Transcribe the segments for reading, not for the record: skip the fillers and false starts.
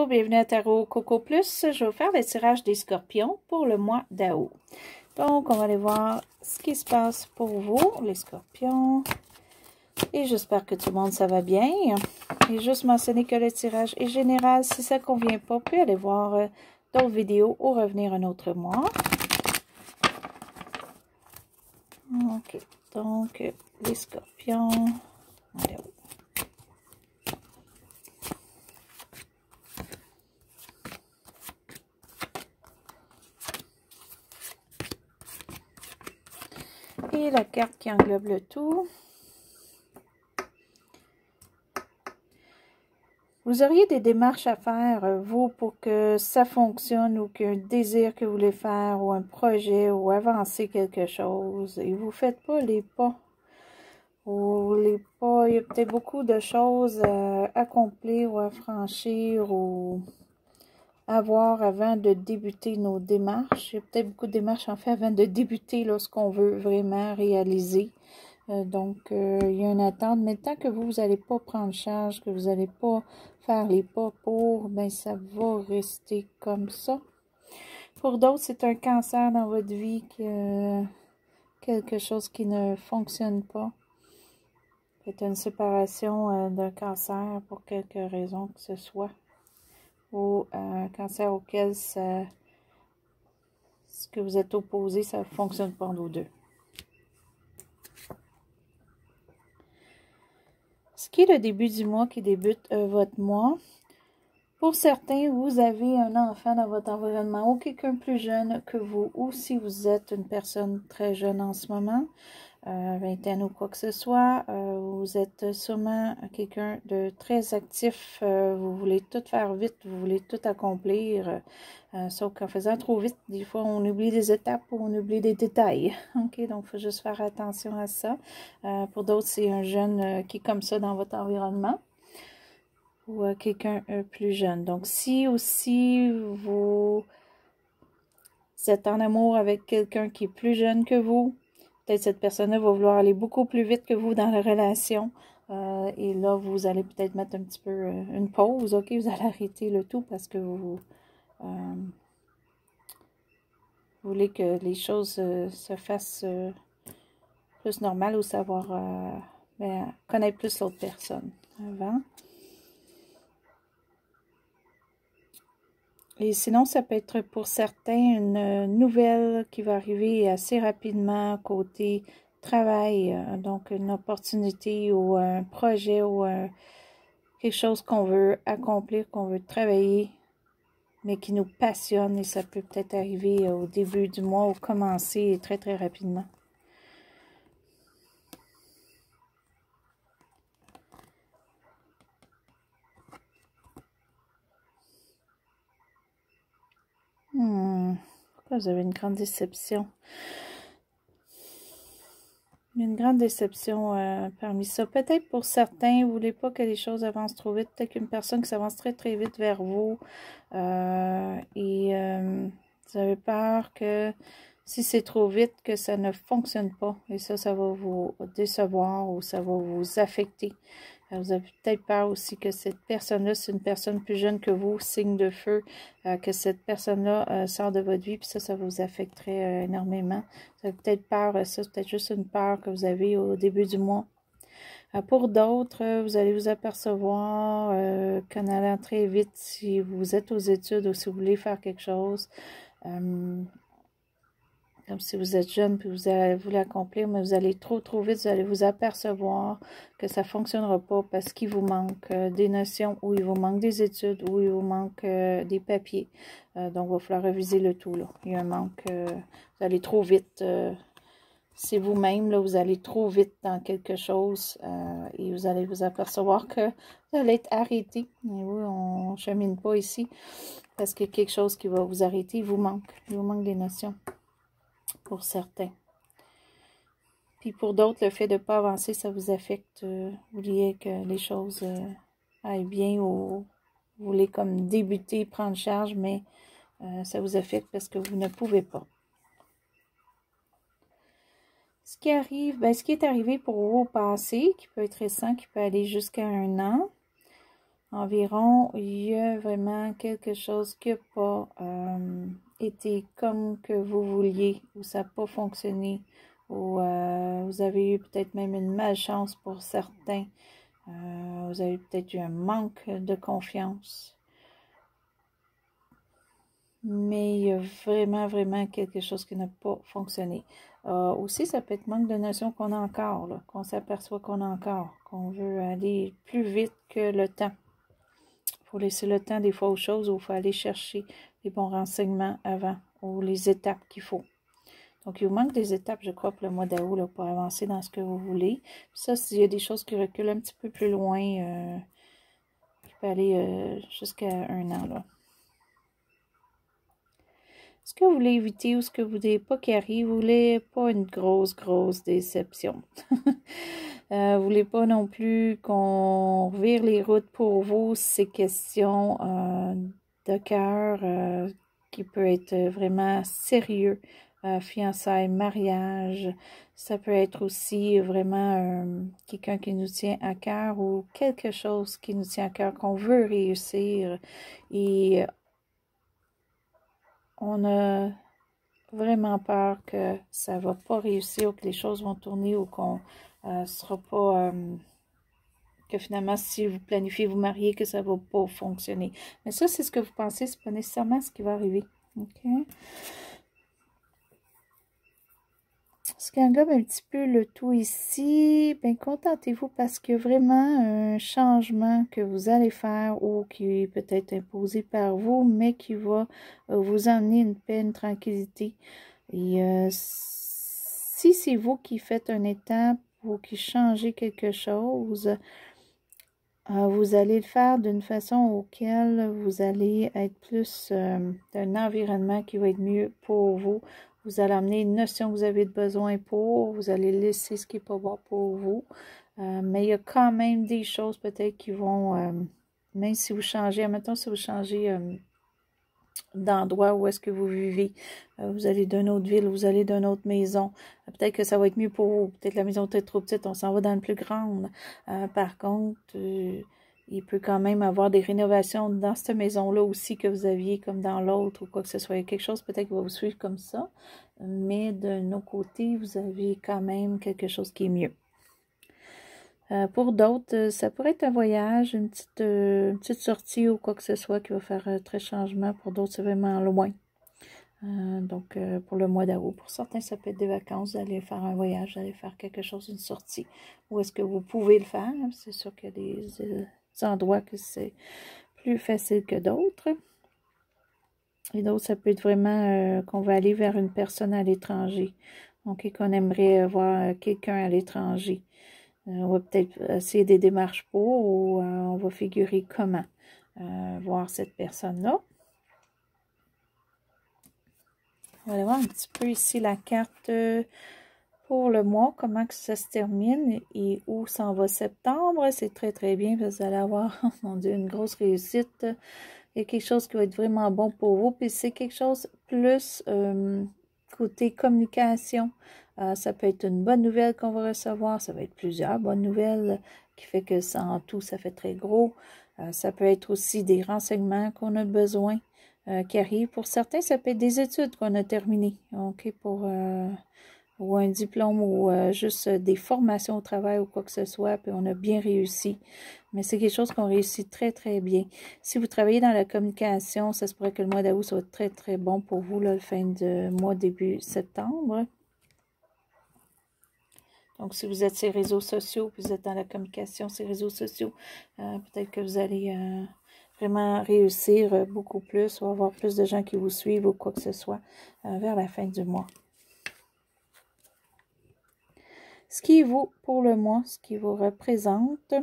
Bienvenue à Tarot Coco Plus. Je vais faire le tirage des scorpions pour le mois d'août. Donc, on va aller voir ce qui se passe pour vous, les scorpions. Et j'espère que tout le monde, ça va bien. Et juste mentionner que le tirage est général. Si ça ne convient pas, puis aller voir d'autres vidéos ou revenir un autre mois. Ok, donc les scorpions. D'août. Et la carte qui englobe le tout. Vous auriez des démarches à faire, vous, pour que ça fonctionne ou qu'un désir que vous voulez faire ou un projet ou avancer quelque chose et vous ne faites pas les pas. Ou les pas, il y a peut-être beaucoup de choses à accomplir ou à franchir ou à voir avant de débuter nos démarches. Il y a peut-être beaucoup de démarches en fait avant de débuter ce qu'on veut vraiment réaliser. Donc, il y a une attente. Mais tant que vous n'allez pas prendre charge, que vous n'allez pas faire les pas pour, ben ça va rester comme ça. Pour d'autres, c'est un cancer dans votre vie, quelque chose qui ne fonctionne pas. C'est une séparation d'un cancer pour quelque raison que ce soit. Ou un cancer auquel ce que vous êtes opposé, ça ne fonctionne pas nous deux. Ce qui est le début du mois qui débute votre mois. Pour certains, vous avez un enfant dans votre environnement ou quelqu'un plus jeune que vous, ou si vous êtes une personne très jeune en ce moment, vingtaine ou quoi que ce soit, vous êtes sûrement quelqu'un de très actif, vous voulez tout faire vite, vous voulez tout accomplir, sauf qu'en faisant trop vite, des fois on oublie des étapes ou on oublie des détails. Ok, donc il faut juste faire attention à ça. Pour d'autres, c'est un jeune qui est comme ça dans votre environnement. Ou à quelqu'un plus jeune. Donc, si aussi vous êtes en amour avec quelqu'un qui est plus jeune que vous, peut-être cette personne-là va vouloir aller beaucoup plus vite que vous dans la relation. Et là, vous allez peut-être mettre un petit peu une pause. Ok, vous allez arrêter le tout parce que vous voulez que les choses se fassent plus normales ou savoir connaître plus l'autre personne avant. Et sinon, ça peut être pour certains une nouvelle qui va arriver assez rapidement côté travail. Donc, une opportunité ou un projet ou quelque chose qu'on veut accomplir, qu'on veut travailler, mais qui nous passionne. Et ça peut peut-être arriver au début du mois ou commencer très, très rapidement. Pourquoi vous avez une grande déception? Une grande déception parmi ça. Peut-être pour certains, vous ne voulez pas que les choses avancent trop vite. Peut-être qu'une personne qui s'avance très très vite vers vous. Vous avez peur que si c'est trop vite, que ça ne fonctionne pas. Et ça va vous décevoir ou ça va vous affecter. Vous avez peut-être peur aussi que cette personne-là, c'est une personne plus jeune que vous, signe de feu, que cette personne-là sort de votre vie, puis ça vous affecterait énormément. Vous avez peut-être peur, ça c'est peut-être juste une peur que vous avez au début du mois. Pour d'autres, vous allez vous apercevoir qu'en allant très vite, si vous êtes aux études ou si vous voulez faire quelque chose, comme si vous êtes jeune puis vous voulez accomplir, mais vous allez trop vite, vous allez vous apercevoir que ça ne fonctionnera pas parce qu'il vous manque des notions ou il vous manque des études ou il vous manque des papiers. Donc, il va falloir reviser le tout. Là. Il y a un manque, vous allez trop vite. C'est vous-même, là, vous allez trop vite dans quelque chose et vous allez vous apercevoir que vous allez être arrêté. Et oui, on ne chemine pas ici parce que quelque chose qui va vous arrêter, il vous manque des notions. Pour certains. Puis pour d'autres, le fait de ne pas avancer, ça vous affecte. Vous voulez que les choses aillent bien ou vous voulez comme débuter, prendre charge, mais ça vous affecte parce que vous ne pouvez pas. Ce qui arrive, ce qui est arrivé pour vous au passé, qui peut être récent, qui peut aller jusqu'à 1 an. environ, il y a vraiment quelque chose qui n'a pas été comme que vous vouliez, ou ça n'a pas fonctionné, ou vous avez eu peut-être même une malchance pour certains. Vous avez peut-être eu un manque de confiance. Mais il y a vraiment, vraiment quelque chose qui n'a pas fonctionné. Aussi, ça peut être manque de notion qu'on a encore, qu'on s'aperçoit qu'on a encore, qu'on veut aller plus vite que le temps. Il faut laisser le temps des fois aux choses, ou il faut aller chercher les bons renseignements avant, ou les étapes qu'il faut. Donc, il vous manque des étapes, je crois, pour le mois d'août, pour avancer dans ce que vous voulez. Puis ça, s'il y a des choses qui reculent un petit peu plus loin, qui peut aller jusqu'à 1 an, là. Ce que vous voulez éviter ou ce que vous ne voulez pas qu'il arrive, vous ne voulez pas une grosse déception. Vous ne voulez pas non plus qu'on revire les routes pour vous, c'est question de cœur qui peut être vraiment sérieux. Fiançailles, mariage, ça peut être aussi vraiment quelqu'un qui nous tient à cœur ou quelque chose qui nous tient à cœur, qu'on veut réussir. Et on a vraiment peur que ça ne va pas réussir, ou que les choses vont tourner, ou qu'on sera pas... que finalement, si vous planifiez vous marier, que ça ne va pas fonctionner. Mais ça, c'est ce que vous pensez, ce n'est pas nécessairement ce qui va arriver. OK? Ce qui englobe un petit peu le tout ici, bien, contentez-vous parce qu'il y a vraiment un changement que vous allez faire, ou qui est peut-être imposé par vous, mais qui va vous emmener une paix, une tranquillité. Et si c'est vous qui faites une étape ou qui changez quelque chose, vous allez le faire d'une façon auquel vous allez être plus d'un environnement qui va être mieux pour vous. Vous allez amener une notion que vous avez de besoin pour, vous allez laisser ce qui n'est pas bon pour vous. Mais il y a quand même des choses peut-être qui vont, même si vous changez, admettons si vous changez d'endroit où est-ce que vous vivez, vous allez d'une autre ville, vous allez d'une autre maison, peut-être que ça va être mieux pour vous, peut-être la maison est trop petite, on s'en va dans une plus grande. Par contre, il peut quand même avoir des rénovations dans cette maison-là aussi que vous aviez comme dans l'autre, ou quoi que ce soit. Il y a quelque chose peut-être qui va vous suivre comme ça, mais de nos côtés, vous avez quand même quelque chose qui est mieux. Pour d'autres, ça pourrait être un voyage, une petite sortie ou quoi que ce soit qui va faire très changement. Pour d'autres, c'est vraiment loin. Donc, pour le mois d'août. Pour certains, ça peut être des vacances, vous allez faire un voyage, vous allez faire quelque chose, une sortie. Où est-ce que vous pouvez le faire? C'est sûr qu'il y a des endroits que c'est plus facile que d'autres. Et d'autres, ça peut être vraiment qu'on va aller vers une personne à l'étranger. Donc, qu'on aimerait voir quelqu'un à l'étranger. On va peut-être essayer des démarches pour, ou on va figurer comment voir cette personne-là. On va aller voir un petit peu ici la carte pour le mois, comment que ça se termine et où s'en va septembre. C'est très, très bien. Vous allez avoir, oh mon Dieu, une grosse réussite. Il y a quelque chose qui va être vraiment bon pour vous. Puis c'est quelque chose plus côté communication. Ça peut être une bonne nouvelle qu'on va recevoir. Ça va être plusieurs bonnes nouvelles qui fait que ça, en tout, ça fait très gros. Ça peut être aussi des renseignements qu'on a besoin qui arrivent. Pour certains, ça peut être des études qu'on a terminées. OK, ou un diplôme, ou juste des formations au travail ou quoi que ce soit, puis on a bien réussi. Mais c'est quelque chose qu'on réussit très, très bien. Si vous travaillez dans la communication, ça se pourrait que le mois d'août soit très, très bon pour vous, là, le fin de mois, début septembre. Donc, si vous êtes sur les réseaux sociaux, puis vous êtes dans la communication, ces réseaux sociaux, peut-être que vous allez vraiment réussir beaucoup plus, ou avoir plus de gens qui vous suivent ou quoi que ce soit vers la fin du mois. Ce qui vaut pour le mois, ce qui vous représente.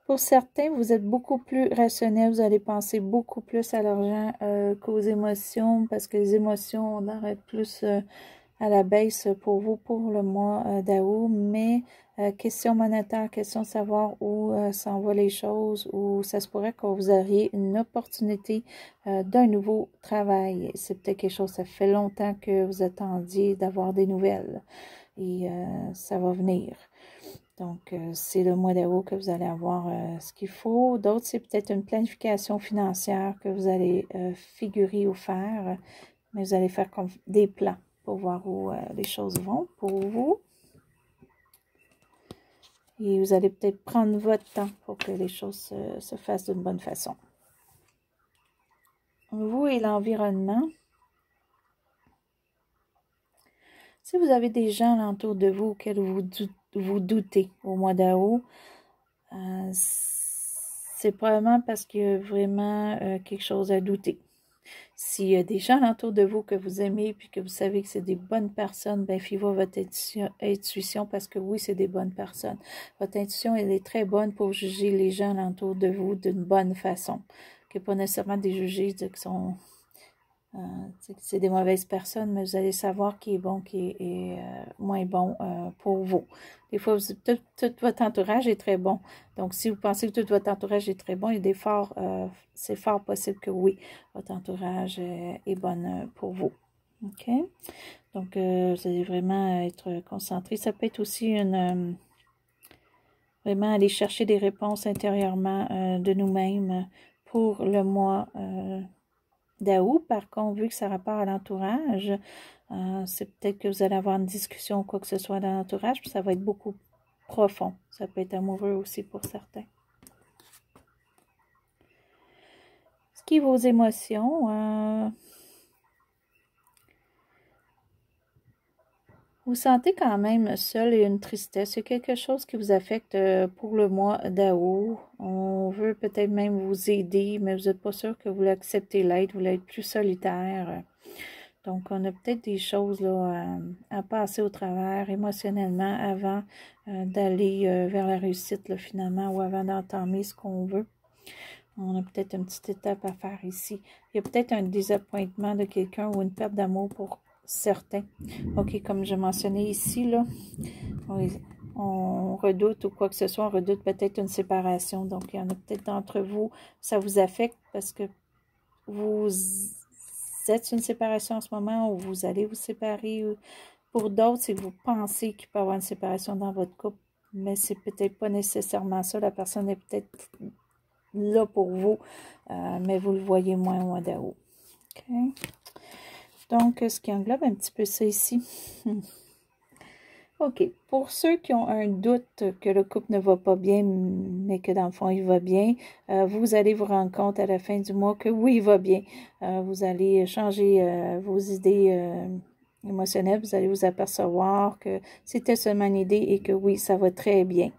Pour certains, vous êtes beaucoup plus rationnel, vous allez penser beaucoup plus à l'argent qu'aux émotions, parce que les émotions, on arrête plus à la baisse pour vous pour le mois d'août, mais question monétaire, question de savoir où s'en vont les choses, ou ça se pourrait que vous auriez une opportunité d'un nouveau travail. C'est peut-être quelque chose, ça fait longtemps que vous attendiez d'avoir des nouvelles, et ça va venir. Donc, c'est le mois d'août que vous allez avoir ce qu'il faut. D'autres, c'est peut-être une planification financière que vous allez figurer ou faire. Mais vous allez faire comme des plans pour voir où les choses vont pour vous. Et vous allez peut-être prendre votre temps pour que les choses se fassent d'une bonne façon. Vous et l'environnement. Si vous avez des gens alentour de vous auxquels vous doutez au mois d'août, c'est probablement parce qu'il y a vraiment quelque chose à douter. S'il y a des gens alentour de vous que vous aimez puis que vous savez que c'est des bonnes personnes, bien, fiez-vous votre intuition parce que oui, c'est des bonnes personnes. Votre intuition, elle est très bonne pour juger les gens alentour de vous d'une bonne façon. Que pas nécessairement des juger qui sont... c'est des mauvaises personnes, mais vous allez savoir qui est bon, qui est moins bon pour vous. Des fois, tout votre entourage est très bon. Donc, si vous pensez que tout votre entourage est très bon, il est c'est fort possible que oui, votre entourage est bon pour vous. OK? Donc, vous allez vraiment être concentré. Ça peut être aussi vraiment aller chercher des réponses intérieurement de nous-mêmes pour le mois d'août. Par contre, vu que ça rapporte à l'entourage, c'est peut-être que vous allez avoir une discussion ou quoi que ce soit dans l'entourage, puis ça va être beaucoup profond. Ça peut être amoureux aussi pour certains. Ce qui est vos émotions, vous sentez quand même seul et une tristesse. Il y a quelque chose qui vous affecte pour le mois d'août. On veut peut-être même vous aider, mais vous n'êtes pas sûr que vous l'acceptez l'aide. Vous voulez être plus solitaire. Donc, on a peut-être des choses là, à passer au travers émotionnellement avant d'aller vers la réussite là, finalement ou avant d'entamer ce qu'on veut. On a peut-être une petite étape à faire ici. Il y a peut-être un désappointement de quelqu'un ou une perte d'amour pour certains. OK, comme je mentionnais ici, là, on redoute ou quoi que ce soit, on redoute peut-être une séparation. Donc, il y en a peut-être d'entre vous, ça vous affecte parce que vous êtes une séparation en ce moment ou vous allez vous séparer. Pour d'autres, c'est que vous pensez qu'il peut y avoir une séparation dans votre couple, mais c'est peut-être pas nécessairement ça. La personne est peut-être là pour vous, mais vous le voyez moins au mois d'août. OK? Donc, ce qui englobe un petit peu ça ici. OK. Pour ceux qui ont un doute que le couple ne va pas bien, mais que dans le fond, il va bien, vous allez vous rendre compte à la fin du mois que oui, il va bien. Vous allez changer vos idées émotionnelles. Vous allez vous apercevoir que c'était seulement une idée et que oui, ça va très bien.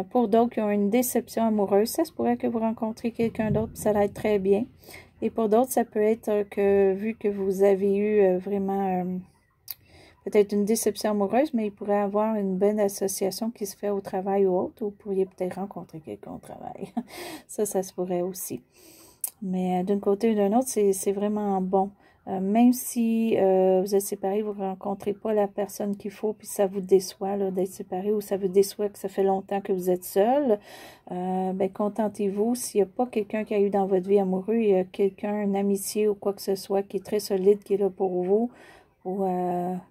Pour d'autres qui ont une déception amoureuse, ça se pourrait que vous rencontrez quelqu'un d'autre, ça va être très bien. Et pour d'autres, ça peut être que, vu que vous avez eu vraiment peut-être une déception amoureuse, mais il pourrait y avoir une bonne association qui se fait au travail ou autre, ou vous pourriez peut-être rencontrer quelqu'un au travail. Ça se pourrait aussi. Mais d'un côté ou d'un autre, c'est vraiment bon. Même si vous êtes séparés, vous ne rencontrez pas la personne qu'il faut, puis ça vous déçoit d'être séparés, ou ça vous déçoit que ça fait longtemps que vous êtes seul, ben, contentez-vous. S'il n'y a pas quelqu'un qui a eu dans votre vie amoureux, il y a quelqu'un, une amitié ou quoi que ce soit qui est très solide, qui est là pour vous, ou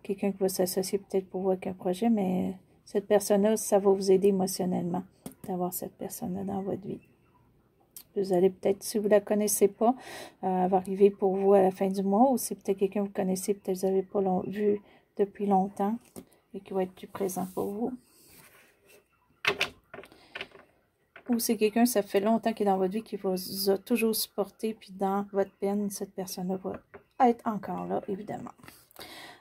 quelqu'un qui va s'associer peut-être pour vous avec un projet, mais cette personne-là, ça va vous aider émotionnellement d'avoir cette personne-là dans votre vie. Vous allez peut-être, si vous ne la connaissez pas, elle va arriver pour vous à la fin du mois, ou si peut-être quelqu'un que vous connaissez, peut-être que vous n'avez pas vu depuis longtemps et qui va être plus présent pour vous. Ou c'est quelqu'un, ça fait longtemps qu'il est dans votre vie, qui vous a toujours supporté, puis dans votre peine, cette personne-là va être encore là, évidemment.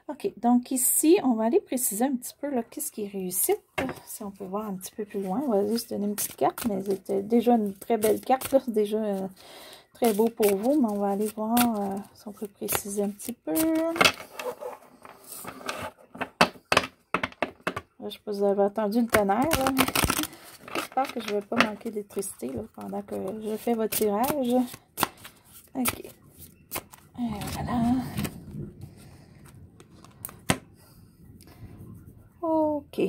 OK, donc ici, on va aller préciser un petit peu qu'est-ce qui est réussite. Si on peut voir un petit peu plus loin, on va juste donner une petite carte, mais c'était déjà une très belle carte, là, déjà très beau pour vous, mais on va aller voir si on peut préciser un petit peu. Là, je ne sais pas si vous avez entendu le tonnerre, j'espère que je ne vais pas manquer d'électricité pendant que je fais votre tirage. OK, et voilà. OK.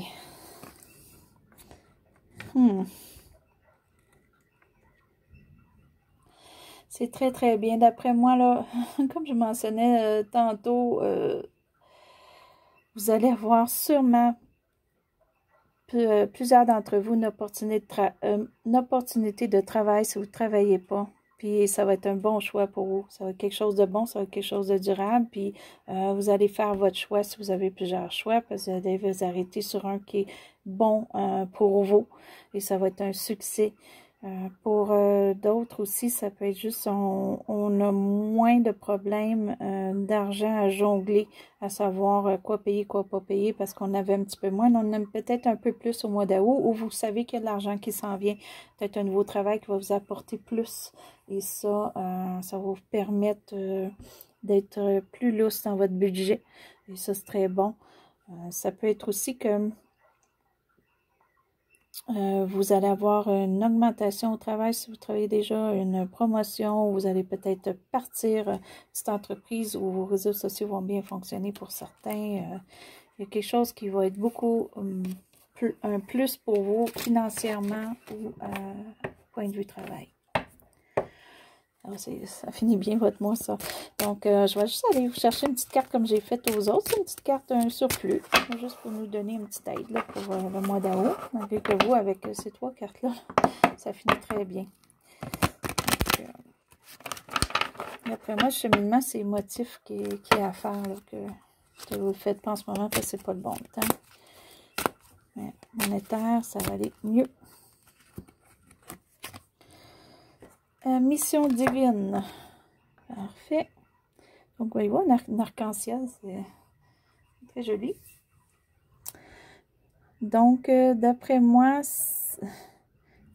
C'est très, très bien. D'après moi, là, comme je mentionnais tantôt, vous allez avoir sûrement plusieurs d'entre vous une opportunité de travail si vous ne travaillez pas. Puis ça va être un bon choix pour vous. Ça va être quelque chose de bon, ça va être quelque chose de durable. Puis vous allez faire votre choix si vous avez plusieurs choix, parce que vous allez vous arrêter sur un qui est bon pour vous. Et ça va être un succès. Pour d'autres aussi, ça peut être juste on a moins de problèmes d'argent à jongler, à savoir quoi payer, quoi pas payer, parce qu'on avait un petit peu moins. On en a peut-être un peu plus au mois d'août, où vous savez qu'il y a de l'argent qui s'en vient, peut-être un nouveau travail qui va vous apporter plus. Et ça, ça va vous permettre d'être plus lousse dans votre budget. Et ça, c'est très bon. Ça peut être aussi que vous allez avoir une augmentation au travail si vous travaillez déjà, une promotion, vous allez peut-être partir cette entreprise où vos réseaux sociaux vont bien fonctionner pour certains. Il y a quelque chose qui va être beaucoup un plus pour vous financièrement ou point de vue travail. Alors, ça finit bien votre mois, ça. Donc, je vais juste aller vous chercher une petite carte comme j'ai fait aux autres. C'est une petite carte, un surplus. Juste pour nous donner une petite aide là, pour le mois d'août. Malgré que vous, avec ces 3 cartes-là, ça finit très bien. D'après moi, le cheminement, c'est émotif qui est à faire. Là, que vous ne le faites pas en ce moment parce que c'est pas le bon temps. Mais monétaire, ça va aller mieux. Mission divine. Parfait. Donc, voyez-vous, un arc-en-ciel, c'est très joli. Donc, d'après moi,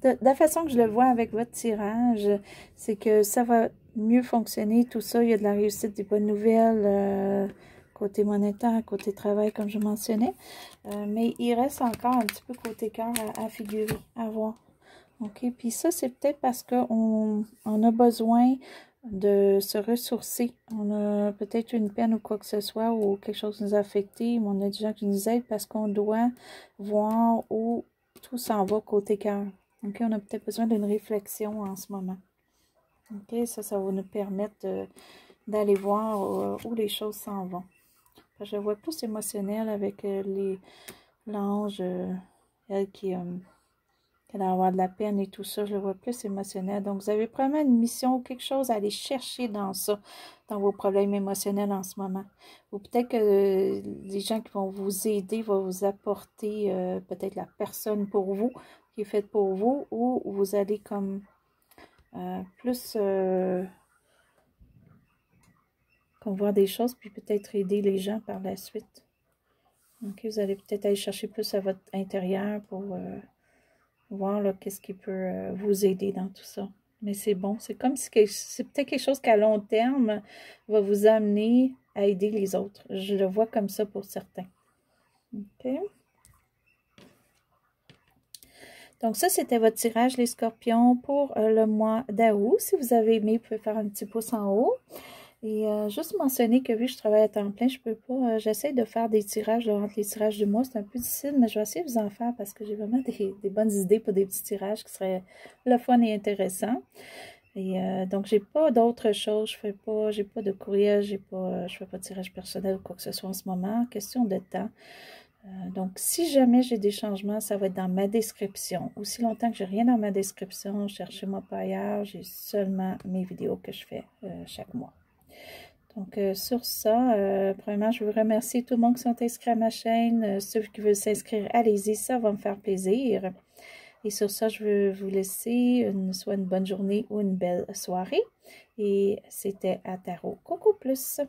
de la façon que je le vois avec votre tirage, c'est que ça va mieux fonctionner, tout ça. Il y a de la réussite, des bonnes nouvelles, côté monétaire, côté travail, comme je mentionnais. Mais il reste encore un petit peu côté cœur à figurer, à voir. OK, puis ça, c'est peut-être parce qu'on a besoin de se ressourcer. On a peut-être une peine ou quoi que ce soit, ou quelque chose nous a affecté, mais on a des gens qui nous aident parce qu'on doit voir où tout s'en va côté cœur. OK, on a peut-être besoin d'une réflexion en ce moment. OK, ça va nous permettre d'aller voir où les choses s'en vont. Je vois plus émotionnel avec l'ange, elle qui... Elle va avoir de la peine et tout ça, je le vois plus émotionnel. Donc, vous avez probablement une mission ou quelque chose à aller chercher dans ça, dans vos problèmes émotionnels en ce moment. Ou peut-être que les gens qui vont vous aider vont vous apporter peut-être la personne pour vous, qui est faite pour vous, ou vous allez comme plus comme voir des choses, puis peut-être aider les gens par la suite. Donc, vous allez peut-être aller chercher plus à votre intérieur pour... voir qu'est-ce qui peut vous aider dans tout ça. Mais c'est bon. C'est comme si c'est peut-être quelque chose qu'à long terme va vous amener à aider les autres. Je le vois comme ça pour certains. OK. Donc ça, c'était votre tirage, les scorpions, pour le mois d'août. Si vous avez aimé, vous pouvez faire un petit pouce en haut. Et juste mentionner que vu que je travaille à temps plein, je peux pas, j'essaie de faire des tirages entre les tirages du mois. C'est un peu difficile, mais je vais essayer de vous en faire parce que j'ai vraiment des bonnes idées pour des petits tirages qui seraient le fun et intéressants. Et donc, j'ai pas d'autre chose. J'ai pas de courriel, je fais pas de tirage personnel ou quoi que ce soit en ce moment. Question de temps. Donc, si jamais j'ai des changements, ça va être dans ma description. Aussi longtemps que j'ai rien dans ma description, cherchez-moi pas ailleurs. J'ai seulement mes vidéos que je fais chaque mois. Donc, sur ça, premièrement, je veux remercier tout le monde qui sont inscrits à ma chaîne. Ceux qui veulent s'inscrire, allez-y, ça va me faire plaisir. Et sur ça, je veux vous laisser soit une bonne journée ou une belle soirée. Et c'était à Tarot Coco Plus.